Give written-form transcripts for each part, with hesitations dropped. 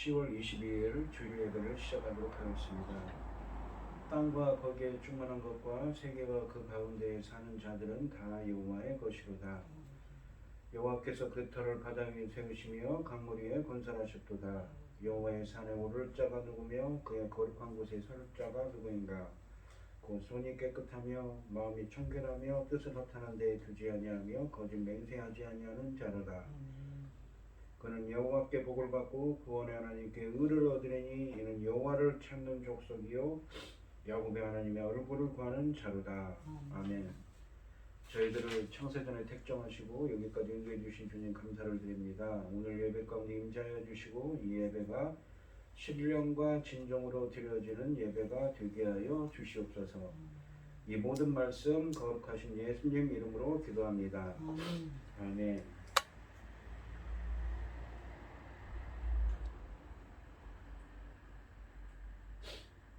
10월 22일 주일 예배를 시작하도록 하겠습니다. 땅과 거기에 충만한 것과 세계와 그 가운데에 사는 자들은 다 여호와의 것이로다. 여호와께서 그 터를 바다 위에 세우시며 강물 위에 건설하셨도다. 여호와의 산에 오를 자가 누구며 그의 거룩한 곳에 설 자가 누구인가? 곧 손이 깨끗하며 마음이 청결하며 뜻을 허탄한 데에 두지 아니하며 거짓 맹세하지 아니하는 자로다. 그는 여호와께 복을 받고 구원의 하나님께 의를 얻으리니 이는 여호와를 찾는 족속이요 야곱의 하나님의 얼굴을 구하는 자로다. 아멘. 저희들을 창세전에 택정하시고 여기까지 인도해 주신 주님 감사를 드립니다. 오늘 예배 가운데 임재하여 주시고 이 예배가 신령과 진정으로 드려지는 예배가 되게 하여 주시옵소서. 이 모든 말씀 거룩하신 예수님 이름으로 기도합니다. 아멘.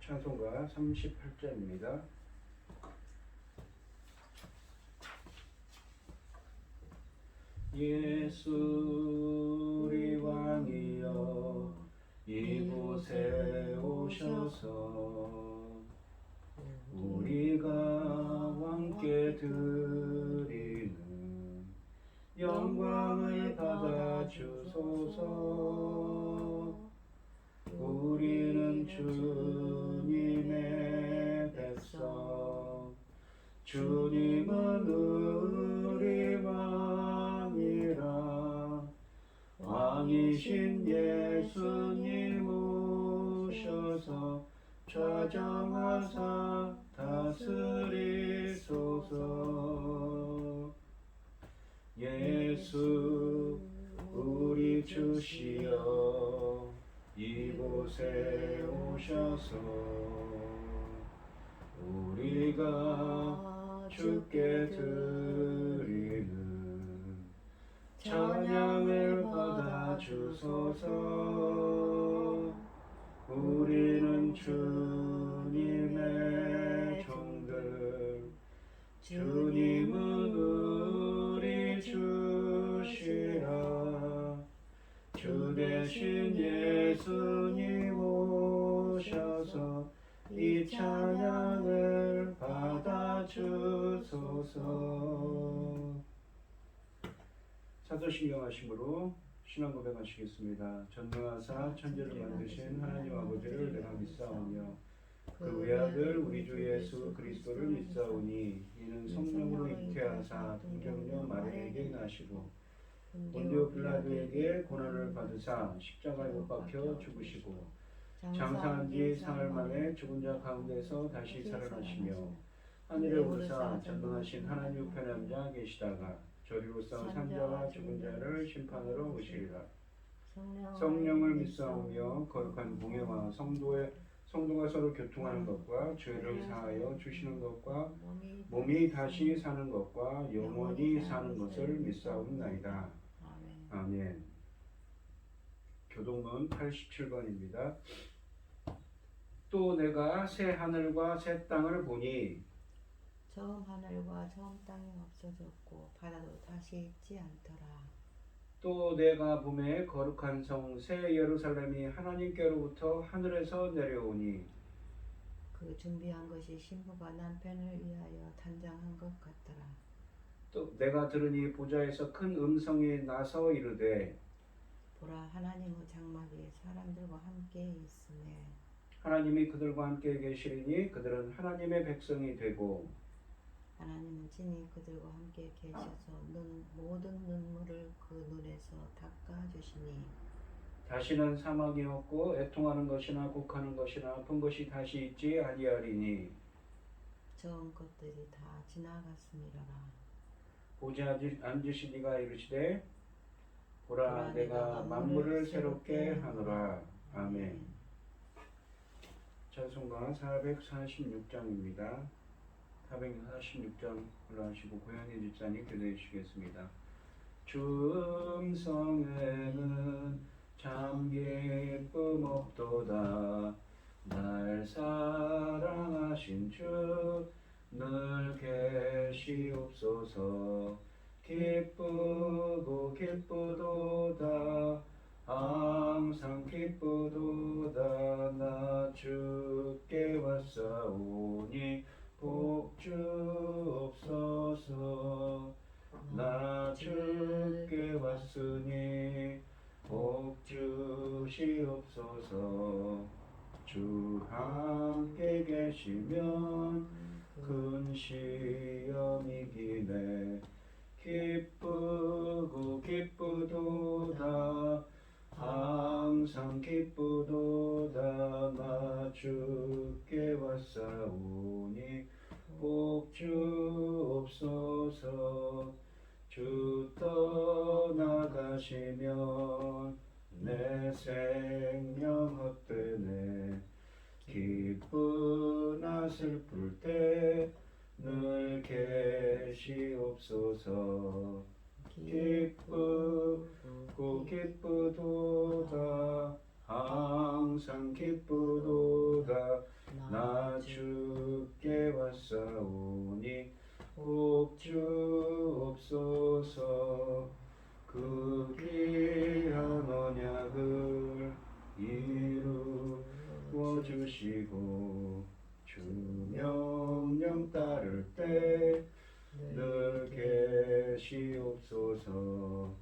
찬송가 38절입니다. 예수 우리 왕이여 이곳에 오셔서 우리가 왕께 드리는 영광을 받아 주소서. 우리는 주님의 백성, 주님은 우리 왕이라. 왕이신 예수님 오셔서 좌정하사 다스리소서. 예수 우리 주시여 이곳에 오셔서 우리가 주께 드리는 찬양을 받아 주소서. 우리는 주님의 종들, 주님은 우리 주시라. 주 대신 예수님 오셔서 이 찬양을 받아 주소서. 사도신경 하심으로 신앙 고백하시겠습니다. 전능하사 천지를 만드신 하나님 아버지를 내가 믿사오며 그 외아들 우리 주 예수 그리스도를 믿사오니 이는 성령으로 잉태하사 동정녀 마리아에게 나시고 본디오 빌라도에게 고난을 받으사 십자가에 못 박혀 죽으시고 장사한 지 사흘 만에 죽은 자 가운데서 다시 살아나시며 하늘에 오르사 전능하신 하나님 우편에 앉아 계시다가 저리로서 산자와 죽은 자를 심판하러 오시리라. 성령을 믿사오며 거룩한 공예와 성도가 서로 교통하는 것과 죄를 사하여 주시는 것과 몸이 다시 사는 것과 영원히 사는 것을 믿사옵나이다. 아멘. 교동문 87번입니다. 또 내가 새 하늘과 새 땅을 보니 처음 하늘과 처음 땅이 없어졌고 바다도 다시 있지 않더라. 또 내가 봄에 거룩한 성 새 예루살렘이 하나님께로부터 하늘에서 내려오니 그 준비한 것이 신부가 남편을 위하여 단장한 것 같더라. 또 내가 들으니 보좌에서 큰 음성이 나서 이르되 보라, 하나님의 장막이 사람들과 함께 있으매 하나님이 그들과 함께 계시리니 그들은 하나님의 백성이 되고 하나님은 친히 그들과 함께 계셔서 모든 눈물을 그 눈에서 닦아주시니 다시는 사망이 없고 애통하는 것이나 곡하는 것이나 아픈 것이 다시 있지 아니하리니 처음 것들이 다 지나갔음이로라. 보좌에 앉으신 이가 이르시되 보라 내가 만물을 새롭게 하노라. 아멘. 찬송가 446장입니다. 446장 올라가시고 고현희 집사님 교도해 주시겠습니다. 주 음성에는 참 기쁨 없도다. 날 사랑하신 주 늘 계시옵소서. 기쁘고 기쁘도다. 항상 기쁘도다. 나 주께 왔사오니 복 주옵소서. 나 주께 왔으니 복 주시옵소서. 주 함께 계시면 큰 시험이기네. 기쁘고 기쁘도다. 항상 기쁘도다. 나 주께 왔사오니 복 주옵소서. 주 떠나가시면 내 생명 헛되네. 기쁘나 슬플 때 늘 계시옵소서. 기쁘고 기쁘도다. 항상 기쁘도다. 나 주께 왔사오니 복 주옵소서. 그 귀한 언약을 이루어 주시고 주 명령 따를 때 늘 계시옵소서.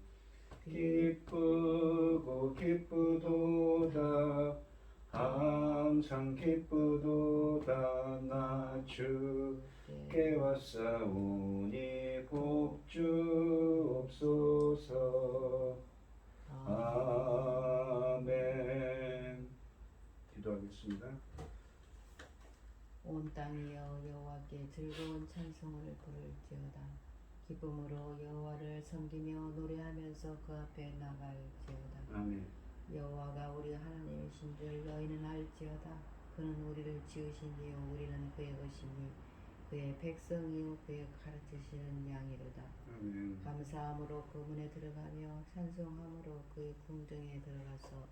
기쁘고 기쁘도다. 항상 기쁘도다. 나 주께 왔사오니 복 주옵소서. 아멘. 기도하겠습니다. 온 땅이여 여호와께 즐거운 찬송을 부를지어다. 기쁨으로 여호와를 섬기며 노래하면서 그 앞에 나갈지어다. 아멘. 여호와가 우리 하나님이신 줄 너희는 알지어다. 그는 우리를 지으신 이요 우리는 그의 것이니 그의 백성이요 그의 가르치시는 양이로다. 아멘. 감사함으로 그 문에 들어가며 찬송함으로 그의 궁정에 들어가서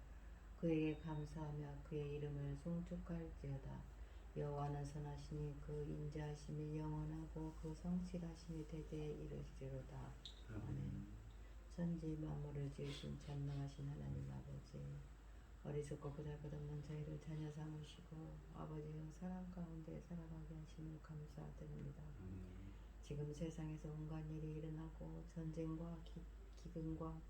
그에게 감사하며 그의 이름을 송축할지어다. 여호와는 선하시니 그 인자하심이 영원하고 그 성실하심이 대대에 이르시리로다. 아멘. 천지 만물을 지으신 전능하신 하나님 아버지, 어리석고 보잘것없는 저희를 자녀 삼으시고 아버지여 사랑 가운데 살아가게 하심을 감사드립니다. 지금 세상에서 온갖 일이 일어나고 전쟁과 기근과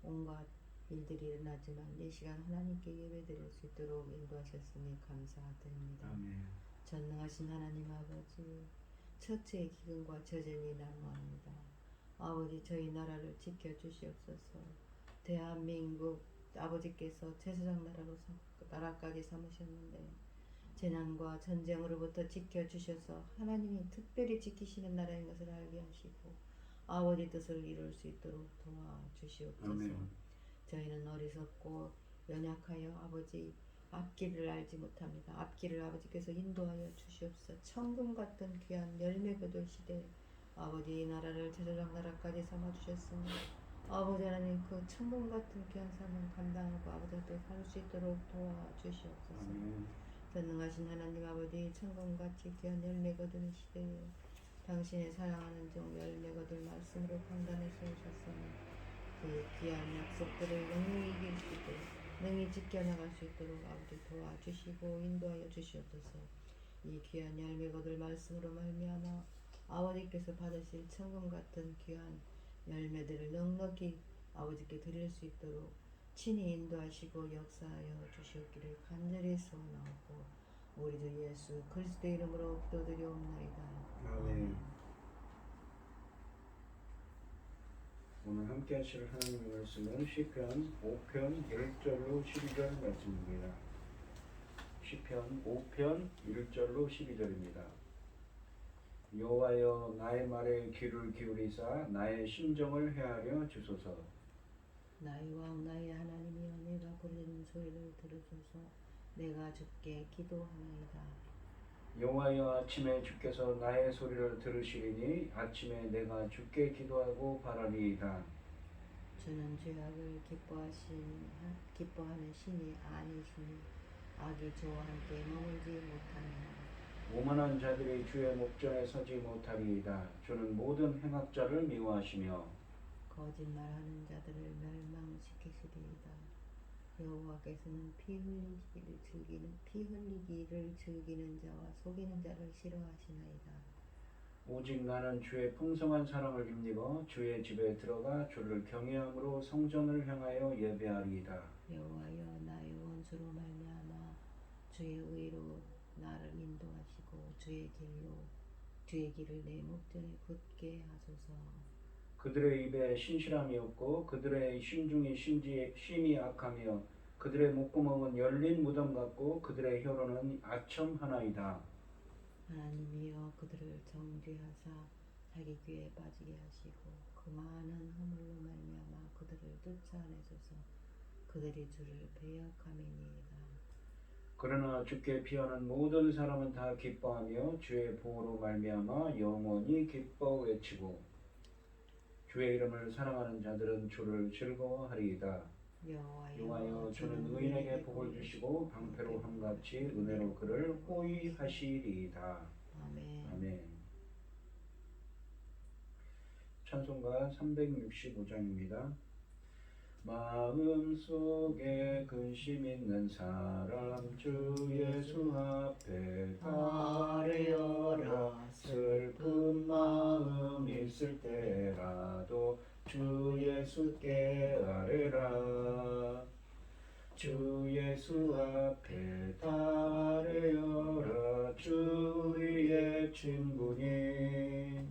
온갖 일들이 일어나지만 이 시간 하나님께 예배드릴 수 있도록 인도하셨으니 감사드립니다. 아멘. 전능하신 하나님 아버지, 처체의 기근과 저전이 난무합니다. 아버지 저희 나라를 지켜주시옵소서. 대한민국 아버지께서 제사장 나라까지 삼으셨는데 재난과 전쟁으로부터 지켜주셔서 하나님이 특별히 지키시는 나라인 것을 알게 하시고 아버지 뜻을 이룰 수 있도록 도와주시옵소서. 아멘. 저희는 어리석고 연약하여 아버지 앞길을 알지 못합니다. 앞길을 아버지께서 인도하여 주시옵소서. 천금 같은 귀한 열매 거둘 시대 아버지 이 나라를 제사장 나라까지 삼아주셨으니 아버지 하나님 그 천금 같은 귀한 삶을 감당하고 아버지 또 살 수 있도록 도와주시옵소서. 전능하신 하나님 아버지 천금같이 귀한 열매 거두는 시대에 당신의 사랑하는 종 열매 거둘 말씀으로 판단해 세우셨으니 그 귀한 약속들을 능히 이길 수 있도록 능히 지켜나갈 수 있도록 아버지 도와주시고 인도하여 주시옵소서. 이 귀한 열매 거둘 말씀으로 말미암아 아버지께서 받으실 천금 같은 귀한 열매들을 넉넉히 아버지께 드릴 수 있도록 친히 인도하시고 역사하여 주시옵기를 간절히 소원하고 우리 주 예수 그리스도의 이름으로 기도드리옵나이다. 아멘. 오늘 함께 하실 하나님의 말씀은 시편 5편 1절로 12절 말씀입니다. 시편 5편 1절로 12절입니다. 여호와여 나의 말에 귀를 기울이사 나의 심정을 헤아려 주소서. 나의 왕 나의 하나님이여 내가 부르는 소리를 들으소서. 내가 주께 기도하나이다. 여호와여 아침에 주께서 나의 소리를 들으시리니 아침에 내가 주께 기도하고 바라리이다. 주는 죄악을 기뻐하는 신이 아니시니 악이 저와 함께 머물지 못하느니라. 오만한 자들이 주의 목전에 서지 못하리이다. 주는 모든 행악자를 미워하시며 거짓말하는 자들을 멸망시키시리이다. 여호와께서는 피 흘리기를 즐기는 자와 속이는 자를 싫어하시나이다. 오직 나는 주의 풍성한 사랑을 힘입어 주의 집에 들어가 주를 경외함으로 성전을 향하여 예배하리이다. 여호와여 나의 원수로 말미암아 주의 의로 나를 인도하시고 주의 길을 내 목전에 굳게 하소서. 그들의 입에 신실함이 없고 그들의 심중이 심히 악하며 그들의 목구멍은 열린 무덤 같고 그들의 혀로는 아첨하나이다. 하나님이여 그들을 정죄하사 자기 귀에 빠지게 하시고 그 많은 허물로 말미암아 그들을 쫓아내소서. 그들이 주를 배역함이니이다. 그러나 주께 피하는 모든 사람은 다 기뻐하며 주의 보호로 말미암아 영원히 기뻐 외치고 주의 이름을 사랑하는 자들은 주를 즐거워하리이다. 여호와여 주는 의인에게 복을 주시고 방패로 함같이 은혜로 그를 호위하시리이다. 아멘. 아멘. 찬송가 365장입니다. 마음속에 근심 있는 사람 주 예수 앞에 아뢰어라. 슬픈 마음 있을 때라도 주 예수께 아뢰라. 주 예수 앞에 아뢰어라. 주 우리의 친구니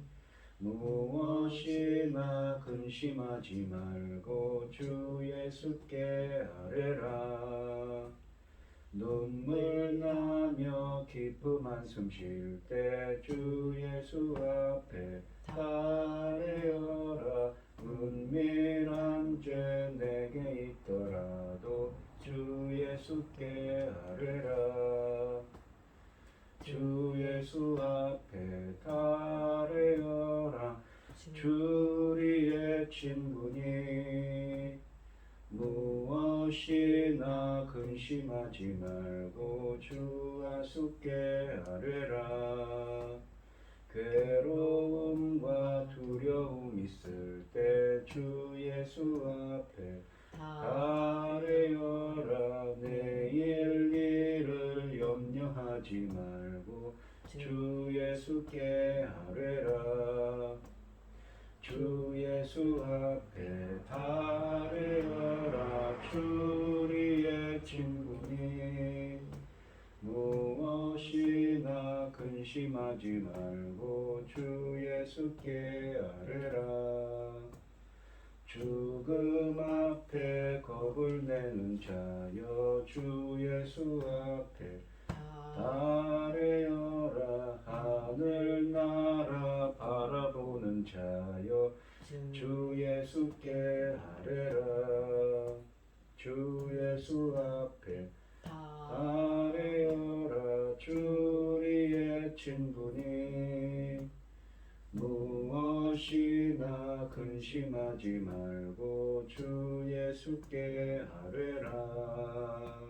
무엇이나 근심하지 말고 주 예수께 아뢰라. 눈물 나며 기쁨 한숨 쉴 때 주 예수 앞에 아뢰어라. 은밀한 죄 내게 있더라도 주 예수께 아뢰라. 주 예수 앞에 아뢰어라. 주 우리의 친구니 무엇이나 근심하지 말고 주 예수께 아뢰라. 괴로움과 두려움 있을 때 주 예수 앞에 아뢰어라. 내일 일을 염려하지 말고 주 예수께 아뢰라. 주 예수 앞에 아뢰어라. 주 우리의 친구니 무엇이나 근심하지 말고 주 예수께 아뢰라. 죽음 앞에 겁을 내는 자여 주 예수 앞에 아뢰어라. 하늘나라 바라보는 자여 주 예수께 아뢰라. 주 예수 앞에 아뢰어라. 주 우리의 친구니 무엇이나 근심하지 말고 주 예수께 아뢰라.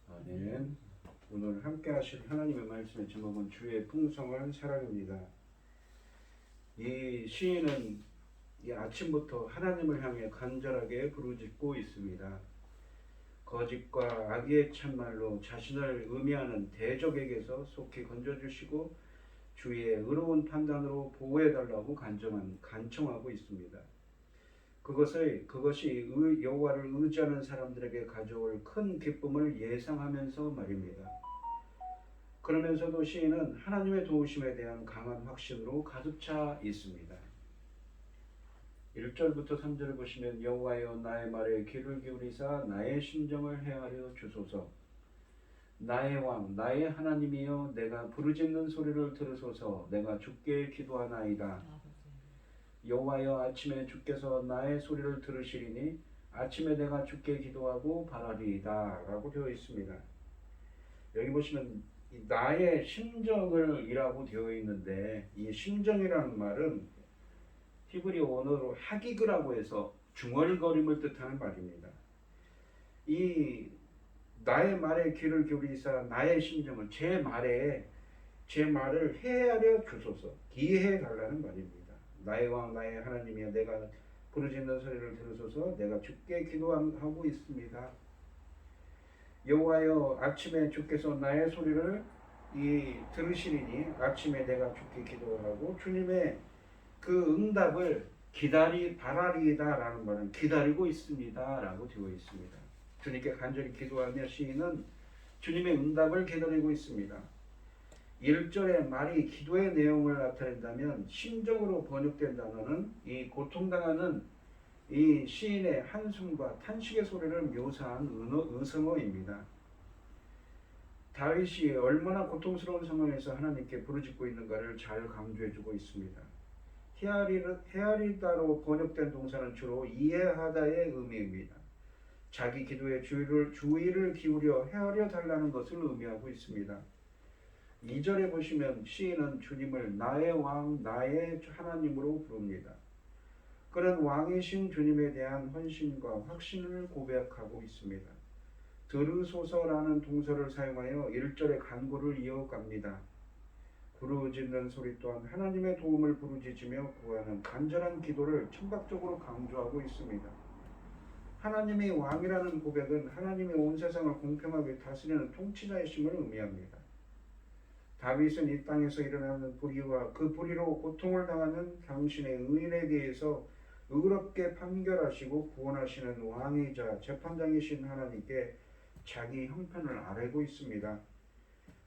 아멘. 오늘 함께 하실 하나님의 말씀의 제목은 주의 풍성한 사랑입니다. 이 시인은 이 아침부터 하나님을 향해 간절하게 부르짖고 있습니다. 거짓과 악의의 참말로 자신을 음해하는 대적에게서 속히 건져주시고 주의 의로운 판단으로 보호해달라고 간청하고 있습니다. 그것이 여호와를 의지하는 사람들에게 가져올 큰 기쁨을 예상하면서 말입니다. 그러면서도 시인은 하나님의 도우심에 대한 강한 확신으로 가득 차 있습니다. 1절부터 3절을 보시면 여호와여 나의 말에 귀를 기울이사 나의 심정을 헤아려 주소서. 나의 왕 나의 하나님이여 내가 부르짖는 소리를 들으소서. 내가 주께 기도하나이다. 여호와여 아침에 주께서 나의 소리를 들으시리니 아침에 내가 주께 기도하고 바라리이다 라고 되어 있습니다. 여기 보시면 나의 심정을 이라고 되어 있는데 이 심정이라는 말은 히브리 언어로 하기그라고 해서 중얼거림을 뜻하는 말입니다. 이 나의 말에 귀를 기울이사 나의 심정을 제 말을 헤아려 주소서. 기회해 달라는 말입니다. 나의 왕 나의 하나님이여 내가 부르짖는 소리를 들으소서. 내가 주께 기도하고 있습니다. 여호와여, 아침에 주께서 나의 소리를 들으시리니 아침에 내가 주께 기도하고 주님의 그 응답을 바라리이다라는 말은 기다리고 있습니다라고 되어 있습니다. 주님께 간절히 기도하며 시인은 주님의 응답을 기다리고 있습니다. 1절의 말이 기도의 내용을 나타낸다면 심적으로 번역된 단어는 이 고통당하는 이 시인의 한숨과 탄식의 소리를 묘사한 의성어입니다. 다윗이 얼마나 고통스러운 상황에서 하나님께 부르짖고 있는가를 잘 강조해주고 있습니다. 헤아리다로 번역된 동사는 주로 이해하다의 의미입니다. 자기 기도에 주의를 기울여 헤아려 달라는 것을 의미하고 있습니다. 2절에 보시면 시인은 주님을 나의 왕, 나의 하나님으로 부릅니다. 그는 왕이신 주님에 대한 헌신과 확신을 고백하고 있습니다. 들으소서라는 동사를 사용하여 1절의 간구를 이어갑니다. 부르짖는 소리 또한 하나님의 도움을 부르짖으며 구하는 간절한 기도를 청각적으로 강조하고 있습니다. 하나님이 왕이라는 고백은 하나님이 온 세상을 공평하게 다스리는 통치자이심을 의미합니다. 다윗은 이 땅에서 일어나는 불의와 그 불의로 고통을 당하는 당신의 의인에 대해서 의롭게 판결하시고 구원하시는 왕이자 재판장이신 하나님께 자기 형편을 아뢰고 있습니다.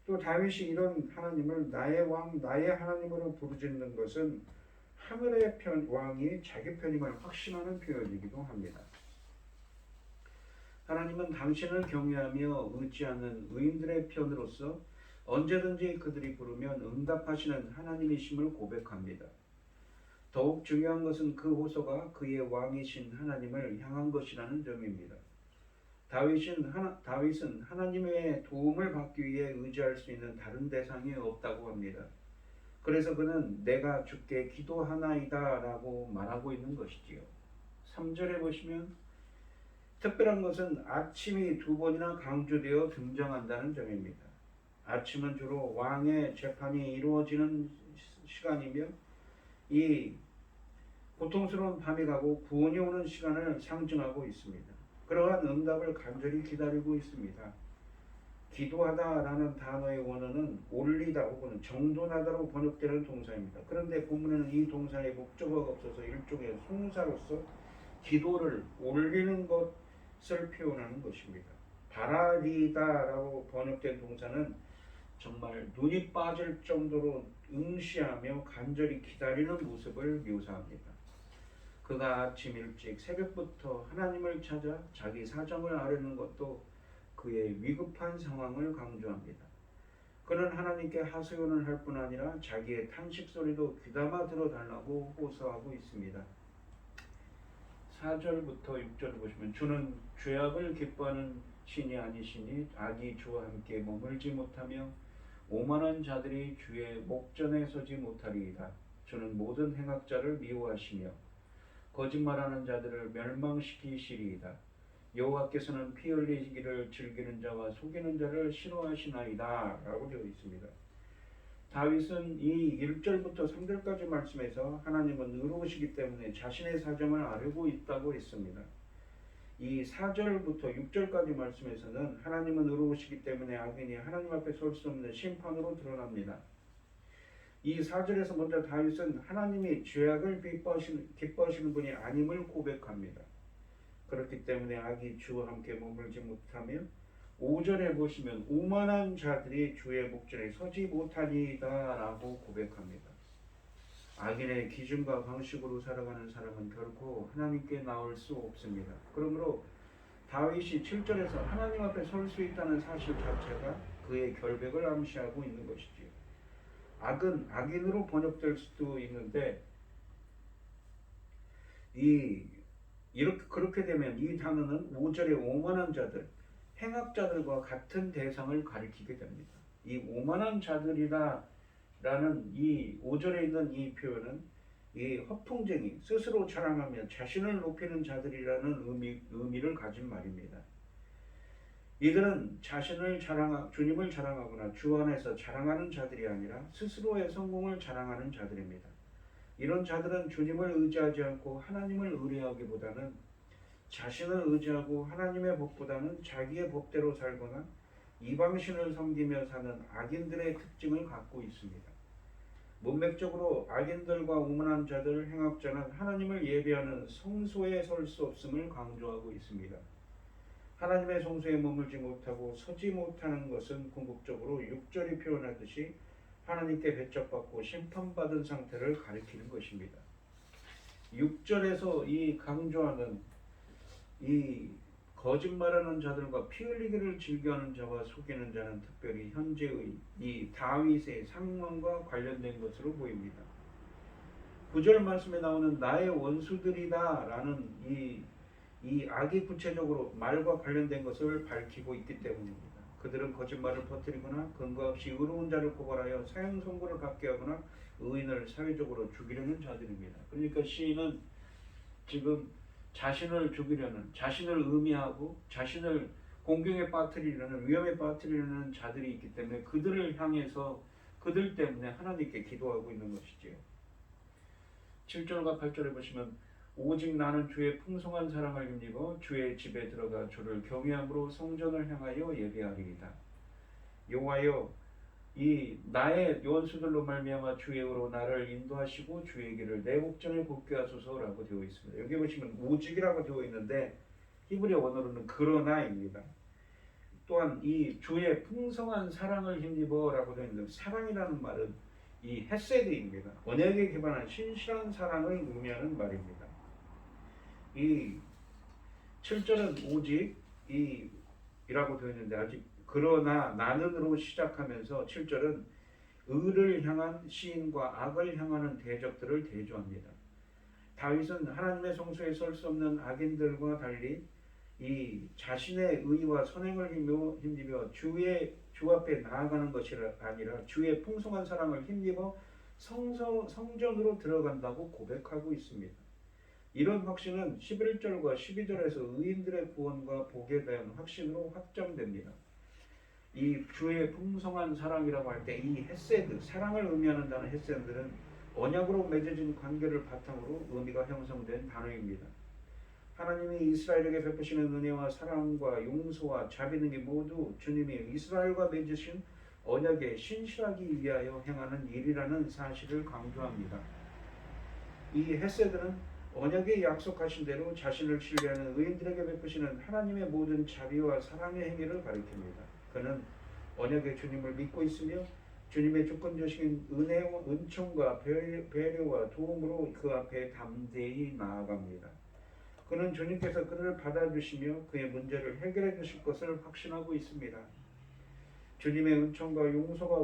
또 다윗이 이런 하나님을 나의 왕, 나의 하나님으로 부르짖는 것은 하늘의 왕이 자기 편임을 확신하는 표현이기도 합니다. 하나님은 당신을 경외하며 의지하는 의인들의 편으로서 언제든지 그들이 부르면 응답하시는 하나님이심을 고백합니다. 더욱 중요한 것은 그 호소가 그의 왕이신 하나님을 향한 것이라는 점입니다. 다윗은 하나님의 도움을 받기 위해 의지할 수 있는 다른 대상이 없다고 합니다. 그래서 그는 내가 주께 기도하나이다 라고 말하고 있는 것이지요. 3절에 보시면 특별한 것은 아침이 2번이나 강조되어 등장한다는 점입니다. 아침은 주로 왕의 재판이 이루어지는 시간이며 이 고통스러운 밤이 가고 구원이 오는 시간을 상징하고 있습니다. 그러한 응답을 간절히 기다리고 있습니다. 기도하다라는 단어의 원어는 올리다 혹은 정돈하다로 번역되는 동사입니다. 그런데 본문에는 이 동사의 목적어가 없어서 일종의 송사로서 기도를 올리는 것을 표현하는 것입니다. 바라리다라고 번역된 동사는 정말 눈이 빠질 정도로 응시하며 간절히 기다리는 모습을 묘사합니다. 그가 아침 일찍 새벽부터 하나님을 찾아 자기 사정을 아뢰는 것도 그의 위급한 상황을 강조합니다. 그는 하나님께 하소연을 할 뿐 아니라 자기의 탄식 소리도 귀담아 들어달라고 호소하고 있습니다. 4절부터 6절을 보시면 주는 죄악을 기뻐하는 신이 아니시니 악이 주와 함께 머물지 못하며 오만한 자들이 주의 목전에 서지 못하리이다. 주는 모든 행악자를 미워하시며 거짓말하는 자들을 멸망시키시리이다. 여호와께서는 피 흘리기를 즐기는 자와 속이는 자를 싫어하시나이다 라고 되어 있습니다. 다윗은 이 1절부터 3절까지 말씀에서 하나님은 의로우시기 때문에 자신의 사정을 아뢰고 있다고 했습니다. 이 4절부터 6절까지 말씀에서는 하나님은 의로우시기 때문에 악인이 하나님 앞에 설 수 없는 심판으로 드러납니다. 이 4절에서 먼저 다윗은 하나님이 죄악을 기뻐하시는 분이 아님을 고백합니다. 그렇기 때문에 악이 주와 함께 머물지 못하며 5절에 보시면 오만한 자들이 주의 목전에 서지 못하리이다 라고 고백합니다. 악인의 기준과 방식으로 살아가는 사람은 결코 하나님께 나올 수 없습니다. 그러므로 다윗이 7절에서 하나님 앞에 설 수 있다는 사실 자체가 그의 결백을 암시하고 있는 것이지요. 악은 악인으로 번역될 수도 있는데 그렇게 되면 이 단어는 5절의 오만한 자들, 행악자들과 같은 대상을 가리키게 됩니다. 이 오만한 자들이라는 이 5절에 있는 이 표현은 이 허풍쟁이, 스스로 자랑하며 자신을 높이는 자들이라는 의미를 가진 말입니다. 이들은 주님을 자랑하거나 주 안에서 자랑하는 자들이 아니라 스스로의 성공을 자랑하는 자들입니다. 이런 자들은 주님을 의지하지 않고 하나님을 의뢰하기보다는 자신을 의지하고 하나님의 법보다는 자기의 법대로 살거나 이방신을 섬기며 사는 악인들의 특징을 갖고 있습니다. 문맥적으로 악인들과 오만한 자들, 행악자는 하나님을 예배하는 성소에 설 수 없음을 강조하고 있습니다. 하나님의 성소에 머물지 못하고 서지 못하는 것은 궁극적으로 6절이 표현하듯이 하나님께 배척받고 심판받은 상태를 가리키는 것입니다. 6절에서 이 강조하는 이 거짓말하는 자들과 피 흘리기를 즐겨하는 자와 속이는 자는 특별히 현재의 이 다윗의 상황과 관련된 것으로 보입니다. 9절 말씀에 나오는 나의 원수들이다 라는 이 악이 구체적으로 말과 관련된 것을 밝히고 있기 때문입니다. 그들은 거짓말을 퍼뜨리거나 근거 없이 의로운 자를 고발하여 사형 선고를 받게 하거나 의인을 사회적으로 죽이려는 자들입니다. 그러니까 시인은 지금 자신을 죽이려는, 자신을 의미하고 자신을 공경에 빠뜨리려는, 위험에 빠뜨리려는 자들이 있기 때문에 그들을 향해서 그들 때문에 하나님께 기도하고 있는 것이지요. 7절과 8절에 보시면 오직 나는 주의 풍성한 사랑을 힘입어 주의 집에 들어가 주를 경외함으로 성전을 향하여 예배하리이다. 여호와여, 이 나의 원수들로 말미암아 주의 의로 나를 인도하시고 주의 길을 내 목전에 곱게 하소서라고 되어 있습니다. 여기 보시면 오직이라고 되어 있는데 히브리 원어로는 그러나입니다. 또한 이 주의 풍성한 사랑을 힘입어라고 되어 있는데 사랑이라는 말은 이 헤세드입니다. 언약에 기반한 신실한 사랑을 의미하는 말입니다. 이 7절은 오직 이라고 되어 있는데 아직 그러나 나는으로 시작하면서 7절은 의를 향한 시인과 악을 향하는 대적들을 대조합니다. 다윗은 하나님의 성소에 설 수 없는 악인들과 달리 이 자신의 의와 선행을 힘입어 주 앞에 나아가는 것이 아니라 주의 풍성한 사랑을 힘입어 성전으로 들어간다고 고백하고 있습니다. 이런 확신은 11절과 12절에서 의인들의 구원과 복에 대한 확신으로 확정됩니다. 이 주의 풍성한 사랑이라고 할 때 이 헤세드, 사랑을 의미하는 단어 헤세드는 언약으로 맺어진 관계를 바탕으로 의미가 형성된 단어입니다. 하나님이 이스라엘에게 베푸시는 은혜와 사랑과 용서와 자비 등이 모두 주님이 이스라엘과 맺으신 언약에 신실하기 위하여 행하는 일이라는 사실을 강조합니다. 이 헤세드는 언약에 약속하신 대로 자신을 신뢰하는 의인들에게 베푸시는 하나님의 모든 자비와 사랑의 행위를 가리킵니다. 그는 언약의 주님을 믿고 있으며 주님의 주권자신 은혜와 은총과 배려와 도움으로 그 앞에 담대히 나아갑니다. 그는 주님께서 그를 받아주시며 그의 문제를 해결해 주실 것을 확신하고 있습니다. 주님의 은총과 용서가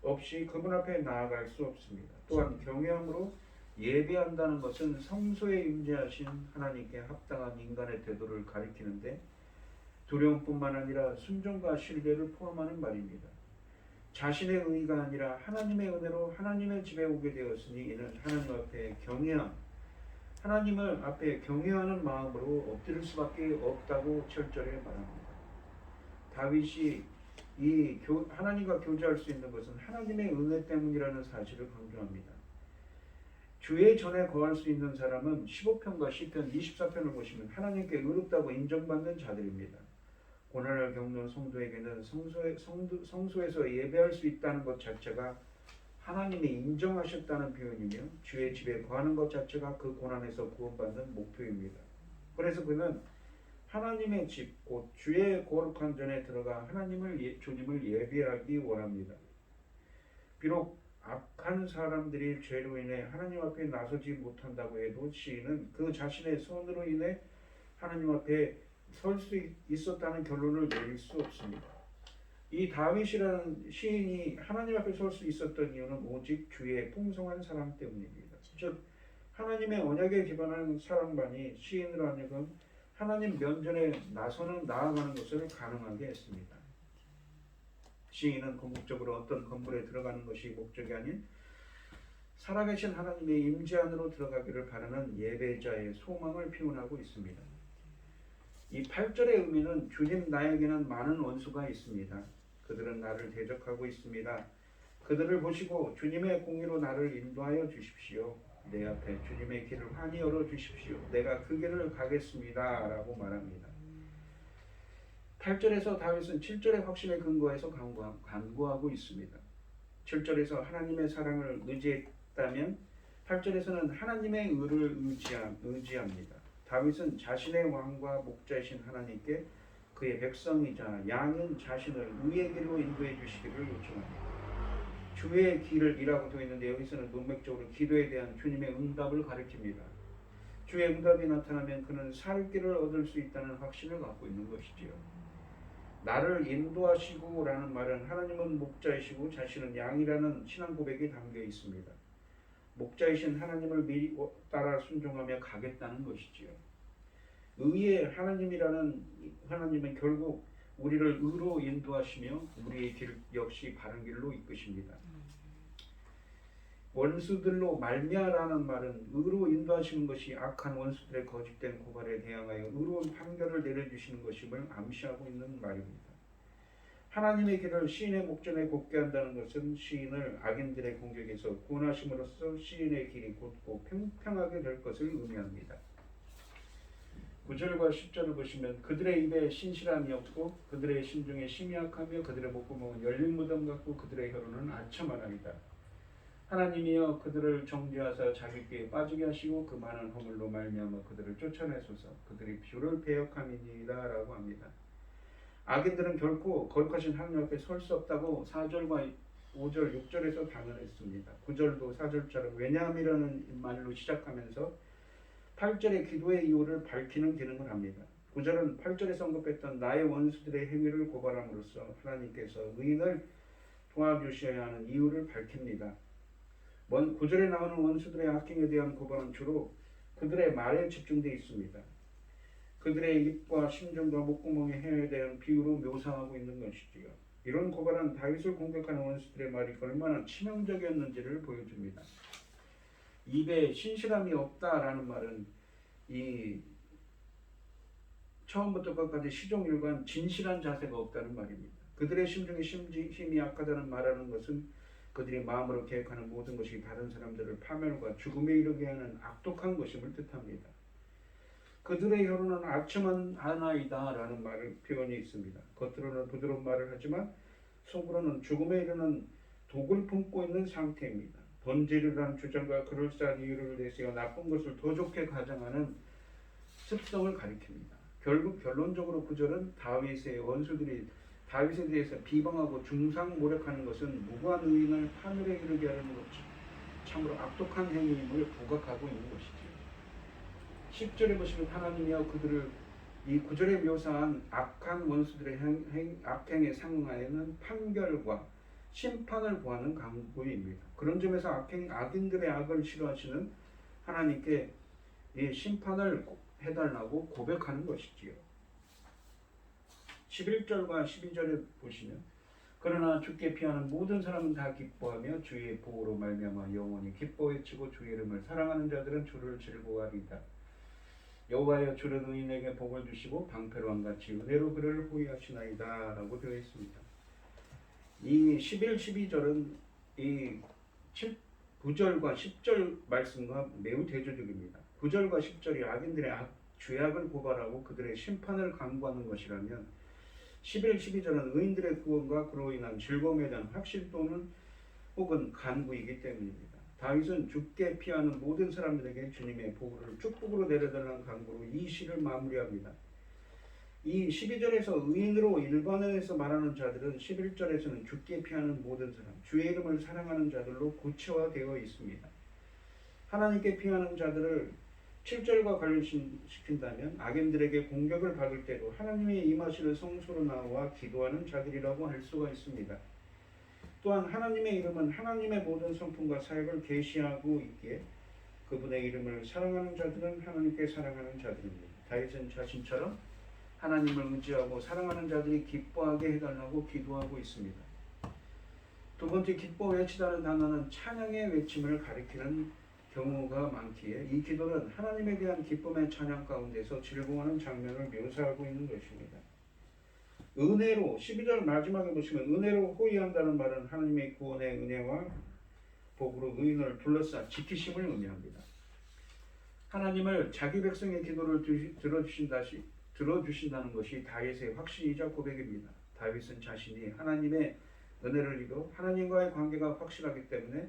없이 그분 앞에 나아갈 수 없습니다. 또한 경외함으로 예배한다는 것은 성소에 임재하신 하나님께 합당한 인간의 태도를 가리키는데 두려움뿐만 아니라 순종과 신뢰를 포함하는 말입니다. 자신의 의가 아니라 하나님의 은혜로 하나님의 집에 오게 되었으니 이는 하나님 앞에 하나님을 앞에 경외하는 마음으로 엎드릴 수밖에 없다고 7절에 말합니다. 다윗이 하나님과 교제할 수 있는 것은 하나님의 은혜 때문이라는 사실을 강조합니다. 주의 전에 거할 수 있는 사람은 15편과 시편 24편을 보시면 하나님께 의롭다고 인정받는 자들입니다. 고난을 겪는 성도에게는 성소에서 예배할 수 있다는 것 자체가 하나님이 인정하셨다는 표현이며 주의 집에 거하는 것 자체가 그 고난에서 구원받는 목표입니다. 그래서 그는 하나님의 집, 곧 주의 거룩한 전에 들어가 주님을 예배하기 원합니다. 비록 악한 사람들이 죄로 인해 하나님 앞에 나서지 못한다고 해도 시인은 그 자신의 손으로 인해 하나님 앞에 설 수 있었다는 결론을 내릴 수 없습니다. 이 다윗이라는 시인이 하나님 앞에 설 수 있었던 이유는 오직 주의 풍성한 사랑 때문입니다. 즉 하나님의 언약에 기반한 사랑만이 시인으로 하여금 하나님 면전에 나아가는 것을 가능하게 했습니다. 시인은 궁극적으로 어떤 건물에 들어가는 것이 목적이 아닌 살아계신 하나님의 임재 안으로 들어가기를 바라는 예배자의 소망을 표현하고 있습니다. 이 8절의 의미는 주님 나에게는 많은 원수가 있습니다. 그들은 나를 대적하고 있습니다. 그들을 보시고 주님의 공의로 나를 인도하여 주십시오. 내 앞에 주님의 길을 환히 열어주십시오. 내가 그 길을 가겠습니다. 라고 말합니다. 8절에서 다윗은 7절의 확신에 근거해서 간구하고 있습니다. 7절에서 하나님의 사랑을 의지했다면 8절에서는 하나님의 의를 의지합니다. 다윗은 자신의 왕과 목자이신 하나님께 그의 백성이자 양인 자신을 의의 길로 인도해 주시기를 요청합니다. 주의 길이라고 되어 있는데 여기서는 문맥적으로 기도에 대한 주님의 응답을 가리킵니다. 주의 응답이 나타나면 그는 살 길을 얻을 수 있다는 확신을 갖고 있는 것이지요. 나를 인도하시고 라는 말은 하나님은 목자이시고 자신은 양이라는 신앙 고백이 담겨 있습니다. 목자이신 하나님을 미리 따라 순종하며 가겠다는 것이지요. 의의 하나님이라는 하나님은 결국 우리를 의로 인도하시며 우리의 길 역시 바른 길로 이끄십니다. 원수들로 말미암아라는 말은 의로 인도하시는 것이 악한 원수들의 거짓된 고발에 대항하여 의로운 판결을 내려주시는 것임을 암시하고 있는 말입니다. 하나님의 길을 시인의 목전에 곱게 한다는 것은 시인을 악인들의 공격에서 구원하심으로써 시인의 길이 곧고 평평하게 될 것을 의미합니다. 9절과 10절을 보시면 그들의 입에 신실함이 없고 그들의 심중에 심이 약하며 그들의 목구멍은 열린 무덤 같고 그들의 혀로는 아첨하나이다. 하나님이여 그들을 정죄하사 자기 꾀에 빠지게 하시고 그 많은 허물로 말미암아 그들을 쫓아내소서. 그들이 주를 배역함이니이다 라고 합니다. 악인들은 결코 거룩하신 하나님 앞에 설 수 없다고 4절과 5절, 6절에서 단언했습니다. 9절도 4절처럼 왜냐함이라는 말로 시작하면서 8절의 기도의 이유를 밝히는 기능을 합니다. 9절은 8절에 언급했던 나의 원수들의 행위를 고발함으로써 하나님께서 의인을 도와주셔야 하는 이유를 밝힙니다. 9절에 나오는 원수들의 악행에 대한 고발은 주로 그들의 말에 집중되어 있습니다. 그들의 입과 심정과 목구멍의 해에 대한 비유로 묘사하고 있는 것이지요. 이런 고발은 다윗을 공격하는 원수들의 말이 얼마나 치명적이었는지를 보여줍니다. 입에 신실함이 없다라는 말은 이 처음부터 끝까지 시종일관 진실한 자세가 없다는 말입니다. 그들의 심중에 힘이 약하다는 말하는 것은 그들이 마음으로 계획하는 모든 것이 다른 사람들을 파멸과 죽음에 이르게 하는 악독한 것임을 뜻합니다. 그들의 혀로는 아첨한 하나이다 라는 표현이 있습니다. 겉으로는 부드러운 말을 하지만 속으로는 죽음에 이르는 독을 품고 있는 상태입니다. 번지르르한 주장과 그럴싸한 이유를 내세워 나쁜 것을 더 좋게 가정하는 습성을 가리킵니다. 결국 결론적으로 9절은 다윗의 원수들이 다윗에 대해서 비방하고 중상모략하는 것은 무고한 의인을 파멸에 이르게 하는 것 참으로 악독한 행위임을 부각하고 있는 것이죠. 10절에 보시면 하나님이여 그들을 이 9절에 묘사한 악한 원수들의 악행에 상응하여는 판결과 심판을 구하는 강구입니다. 그런 점에서 악인들의 악을 싫어하시는 하나님께 이 심판을 해달라고 고백하는 것이지요. 11절과 12절에 보시면 그러나 주께 피하는 모든 사람은 다 기뻐하며 주의 보호로 말미암아 영원히 기뻐 외치고 주의 이름을 사랑하는 자들은 주를 즐거워하리이다. 여호와여 주는 의인에게 복을 주시고 방패로한 같이 은혜로 그를 보호하시나이다 라고 되어 있습니다. 이 11, 12절은 이 9절과 10절 말씀과 매우 대조적입니다. 9절과 10절이 악인들의 죄악을 고발하고 그들의 심판을 강구하는 것이라면 11, 12절은 의인들의 구원과 그로 인한 즐거움에 대한 확신 또는 혹은 간구이기 때문입니다. 다윗은 죽게 피하는 모든 사람들에게 주님의 보호를 축복으로 내려달라는 간구로 이 시를 마무리합니다. 이 12절에서 의인으로 일반어에서 말하는 자들은 11절에서는 죽게 피하는 모든 사람, 주의 이름을 사랑하는 자들로 구체화되어 있습니다. 하나님께 피하는 자들을 7절과 관련시킨다면 악인들에게 공격을 받을 때도 하나님의 임하시는 성소로 나와 기도하는 자들이라고 할 수가 있습니다. 또한 하나님의 이름은 하나님의 모든 성품과 사역을 계시하고 있기에 그분의 이름을 사랑하는 자들은 하나님께 사랑하는 자들입니다. 다윗은 자신처럼 하나님을 의지하고 사랑하는 자들이 기뻐하게 해달라고 기도하고 있습니다. 두 번째 기뻐 외치다는 단어는 찬양의 외침을 가리키는 경우가 많기에 이 기도는 하나님에 대한 기쁨의 찬양 가운데서 즐거워하는 장면을 묘사하고 있는 것입니다. 은혜로 12절 마지막에 보시면 은혜로 호의한다는 말은 하나님의 구원의 은혜와 복으로 의인을 둘러싸 지키심을 의미합니다. 하나님을 자기 백성의 기도를 들어주신다는 것이 다윗의 확신이자 고백입니다. 다윗은 자신이 하나님의 은혜를 입어 하나님과의 관계가 확실하기 때문에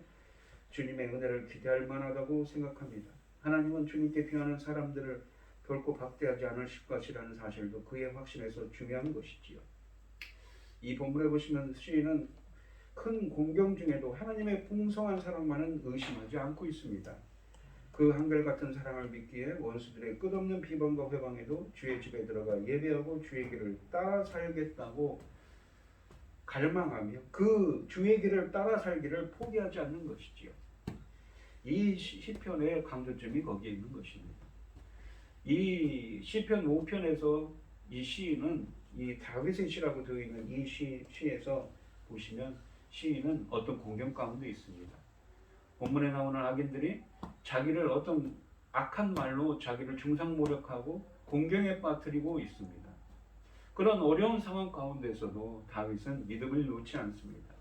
주님의 은혜를 기대할 만하다고 생각합니다. 하나님은 주님께 비하는 사람들을 결코 박대하지 않으실 것이라는 사실도 그의 확신에서 중요한 것이지요. 이 본문에 보시면 시인은 큰 공경 중에도 하나님의 풍성한 사랑만은 의심하지 않고 있습니다. 그 한결같은 사랑을 믿기에 원수들의 끝없는 비방과 회방에도 주의 집에 들어가 예배하고 주의 길을 따라 살겠다고 갈망하며 그 주의 길을 따라 살기를 포기하지 않는 것이지요. 이 시편의 강조점이 거기에 있는 것입니다. 이 시편 5편에서 이 시인은 이 다윗의 시라고 되어 있는 이 시에서 보시면 시인은 어떤 공경 가운데 있습니다. 본문에 나오는 악인들이 자기를 어떤 악한 말로 자기를 중상모략하고 공경에 빠뜨리고 있습니다. 그런 어려운 상황 가운데서도 다윗은 믿음을 놓지 않습니다.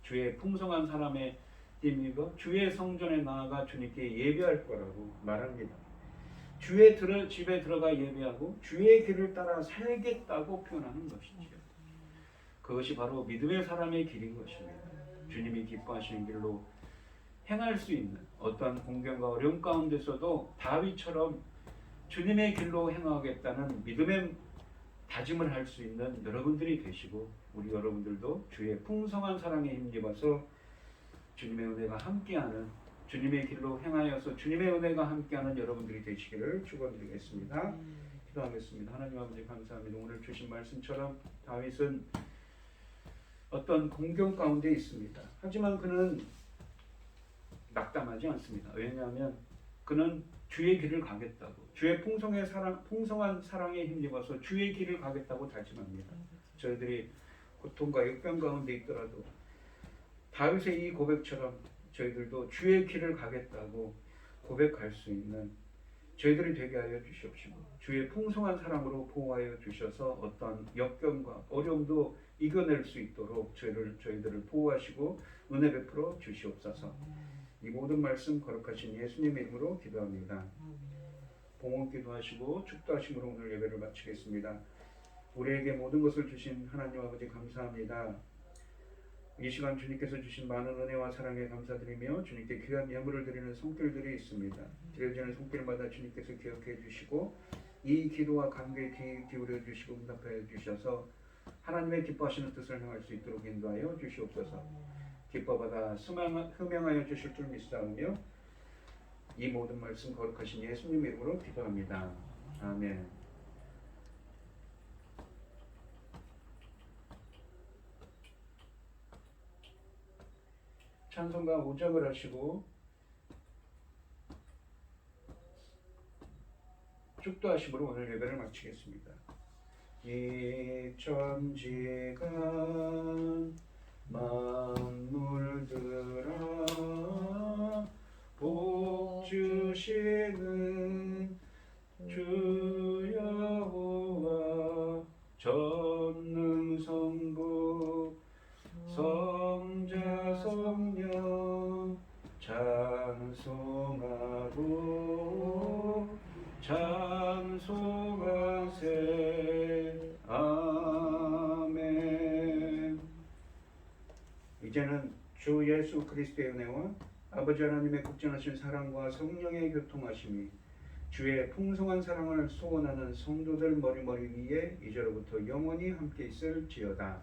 주의 풍성한 사람의 힘입어 주의 성전에 나아가 주님께 예배할 거라고 말합니다. 주의 집에 들어가 예배하고 주의 길을 따라 살겠다고 표현하는 것이죠. 그것이 바로 믿음의 사람의 길인 것입니다. 주님이 기뻐하시는 길로 행할 수 있는 어떠한 공경과 어려움 가운데서도 다윗처럼 주님의 길로 행하겠다는 믿음의 다짐을 할 수 있는 여러분들이 되시고 우리 여러분들도 주의 풍성한 사랑에 힘입어서 주님의 은혜가 함께하는 주님의 길로 행하여서 주님의 은혜가 함께하는 여러분들이 되시기를 축원드리겠습니다. 기도하겠습니다. 하나님 아버지 감사합니다. 오늘 주신 말씀처럼 다윗은 어떤 공경 가운데 있습니다. 하지만 그는 낙담하지 않습니다. 왜냐하면 그는 주의 길을 가겠다고 주의 풍성한 사랑에 힘입어서 주의 길을 가겠다고 다짐합니다. 저희들이 고통과 역병 가운데 있더라도 다윗의 이 고백처럼 저희들도 주의 길을 가겠다고 고백할 수 있는 저희들이 되게 하여 주시옵시고 주의 풍성한 사랑으로 보호하여 주셔서 어떤 역경과 어려움도 이겨낼 수 있도록 저희들을 보호하시고 은혜 베풀어 주시옵소서. 이 모든 말씀 거룩하신 예수님의 이름으로 기도합니다. 봉헌 기도하시고 축도하심으로 오늘 예배를 마치겠습니다. 우리에게 모든 것을 주신 하나님 아버지 감사합니다. 이 시간 주님께서 주신 많은 은혜와 사랑에 감사드리며 주님께 귀한 예물을 드리는 손길들이 있습니다. 드려지는 손길마다 주님께서 기억해 주시고 이 기도와 간구에 귀 기울여 주시고 응답하여 주셔서 하나님의 기뻐하시는 뜻을 행할 수 있도록 인도하여 주시옵소서. 기뻐받아 흠양하여 주실 줄 믿사오며 이 모든 말씀 거룩하신 예수님 이름으로 기도합니다. 아멘. 찬송가 5장을 하시고 축도하심으로 오늘 예배를 마치겠습니다. 이 천지가 만물들아 복 주시는 주 여호와 전능성부 성자 성령 찬송하고 찬송하세 아멘. 이제는 주 예수 그리스도의 은혜와 아버지 하나님의 극진하신 사랑과 성령의 교통하심이 주의 풍성한 사랑을 소원하는 성도들 머리머리 위에 이제로부터 영원히 함께 있을지어다.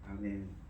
아멘.